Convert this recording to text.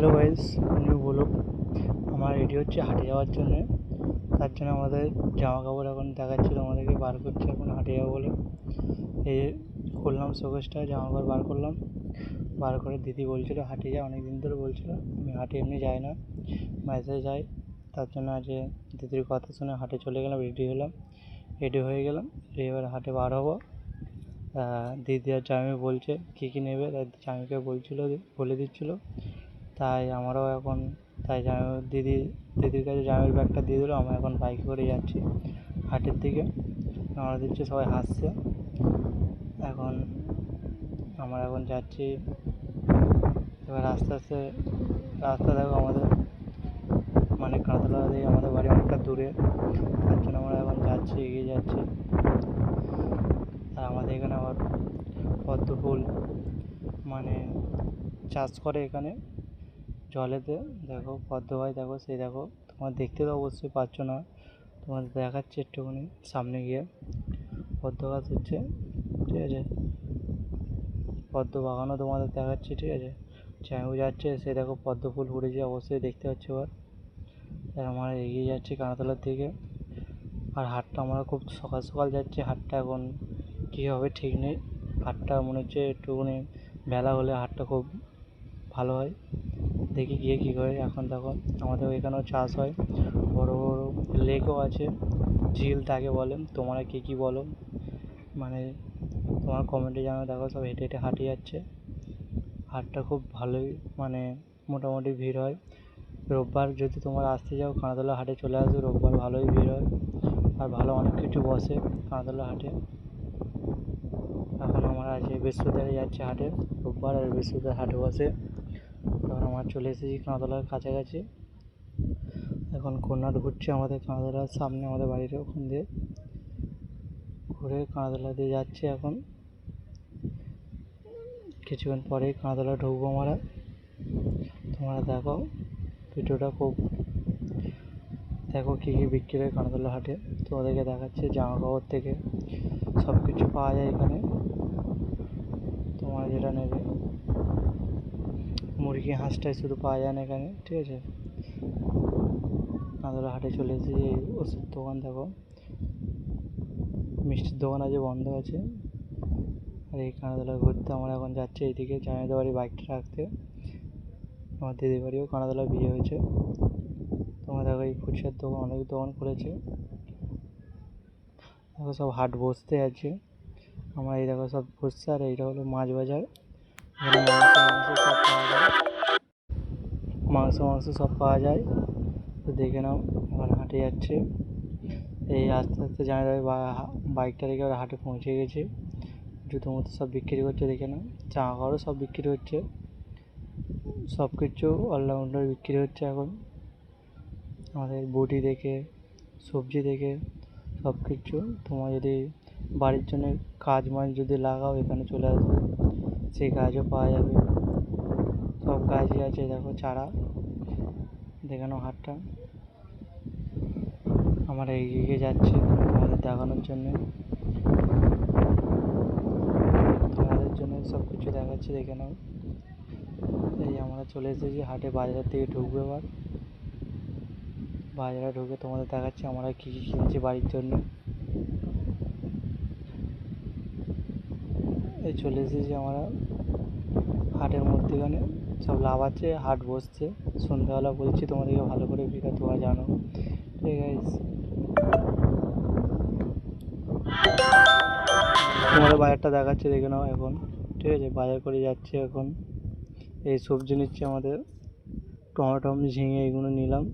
Hello guys, new blog. আমার ready হচ্ছে হাটে যাওয়ার জন্য। তার জন্য আমাদের জামা কাপড় এখন দেখাচ্ছিল, আমাদেরকে বার করছে এখন হাটে যাবো বলে। এই খুললাম শোকেসটা, জামা কাপড় বার করলাম। বার করে দিদি বলছিল হাটে যা, অনেক দিন ধরে বলছিল। আমি হাটে এমনি যাই না, মাঝে যাই। তার জন্য আজ দিদির কথা শুনে হাটে চলে গেলাম, রেডি হয়ে গেলাম। এবার হাটে বার হবো। দিদি আর জামাই বলছে কী কী নেবে, তাই জামাইকে বলে দিচ্ছিলো। তাই আমারও এখন দিদির কাছে জামাইয়ের ব্যাগটা দিয়ে দিল। আমরা এখন বাইকে করে যাচ্ছি হাটের দিকে। আমরা দিচ্ছি, সবাই হাসছে। এখন আমরা যাচ্ছি। এবার আস্তে আস্তে রাস্তা দেখো, আমাদের কাঁতলা দিয়ে আমাদের বাড়ি অনেকটা দূরে। তার জন্য আমরা এখন এগিয়ে যাচ্ছি। আর আমাদের এখানে আবার পদ্ম ফুল চাষ করে এখানে জলেতে। দেখো পদ্ম ভাই, দেখো সেই দেখো। তোমার দেখতে তো অবশ্যই পাচ্ছ না, তোমাদের দেখাচ্ছে একটুখানি সামনে গিয়ে। পদ্ম গাছ হচ্ছে, ঠিক আছে। পদ্ম বাগানও তোমাদের দেখাচ্ছে, ঠিক আছে। চ্যাংউ যাচ্ছে, সে দেখো পদ্ম ফুল ফুটেছে, অবশ্যই দেখতে পাচ্ছি। এবার আমরা এগিয়ে যাচ্ছি কানাতলার দিকে। আর হাটটা আমরা খুব সকাল সকাল যাচ্ছি। হাটটা এখন কী হবে ঠিক নেই। হাটটা মনে হচ্ছে একটুখানি বেলা হলে হাটটা খুব ভালো হয়। দেখি গিয়ে কী করে। এখন দেখো আমাদের এখানেও চাষ হয়, বড় বড় লেকও আছে, ঝিল তাকে বলে। তোমরা কী বলো তোমার কমেন্টে জানাও। দেখো সব হেঁটে হেঁটে হাঁটে যাচ্ছে। হাটটা খুব ভালোই, মোটামুটি ভিড় হয়। রোববার যদি তোমরা আসতে যাও কানাতলা হাটে চলে আসবে, রোববার ভালোই ভিড় হয়। আর ভালো অনেক কিছু বসে কানাতলা হাটে। এখন আমরা বৃহস্পতিবারে যাচ্ছি হাটে, রোববার আর বৃহস্পতিবার হাটে বসে। এখন আমরা চলে এসেছি কানাতলার কাছাকাছি। এখন কর্নার ঘুরছে আমাদের কানাতলার সামনে, আমাদের বাড়ির ওখান দিয়ে ঘুরে কানাতলা দিয়ে যাচ্ছি। এখন কিছুক্ষণ পরেই কানাতলা ঢুকবো আমরা। তোমরা দেখো ভিডিওটা, দেখো কী কী বিক্রি হয় কানাতলা হাটে। তোমাদেরকে দেখাচ্ছে জামা কাপড় থেকে সব কিছু পাওয়া যায় এখানে, তোমরা যেটা নেবে। মুরগি হাঁসটাই শুধু পাওয়া যায় না এখানে, ঠিক আছে। কানাতলা হাটে চলে এসেছি। এই ওষুধ দোকান দেখো, মিষ্টির দোকান আছে, বন্ধ আছে। আর এই কানাতলা ঘুরতে আমরা এখন যাচ্ছি এইদিকে জামাইদের বাড়ি বাইকটা রাখতে। আমার দিদির বাড়িও কানাতলা বিয়ে হয়েছে। তোমরা দেখো এই ফুচকার দোকান, অনেক দোকান খুলেছে। দেখো সব হাট বসতে আছে। আমরা এই দেখো সব বসছে। আর এইটা হলো মাছ বাজার, এখানে মাংস সব পাওয়া যায়। তো দেখে নাও। এবার হাটে যাচ্ছে। এই আস্তে আস্তে জামাইদের বাইকটা রেখে ওরা হাটে পৌঁছে গেছে। জুতো মতো সব বিক্রি করছে, দেখে নাও। জামা কাপড়ও সব বিক্রি হচ্ছে, সব কিছু অলরাউন্ডার বিক্রি হচ্ছে এখন। আমাদের বটি থেকে সবজি থেকে সব কিছু। তোমার যদি বাড়ির জন্য কাজ যদি লাগাও, এখানে চলে আসবে, সেই গাছও পাওয়া যাবে। সব গাছই আছে, দেখো চারা। দেখে নাও হাটটা। আমরা এগিয়ে যাচ্ছি তোমাদের দেখানোর জন্য, তোমাদের জন্য সব কিছু দেখাচ্ছি, দেখে নাও। এই আমরা চলে এসেছি হাটে, বাজারের দিকে ঢুকবো। এবার বাজারে ঢুকে তোমাদের দেখাচ্ছি আমরা কী কী কিনছি বাড়ির জন্য। এই চলে এসেছি আমরা হাটের মধ্যেখানে, সব লাফাচ্ছে, হাট বসছে। সন্ধ্যাবেলা বলছি তোমাদেরকে ভালো করে ভিডিও, তোমরা জানো, ঠিক আছে। তোমাদের বাজারটা দেখাচ্ছে, দেখে নাও এখন, ঠিক আছে। বাজার করে যাচ্ছে এখন। এই সবজি নিচ্ছে আমাদের, টমেটো ঝিঙে এগুলো নিলাম।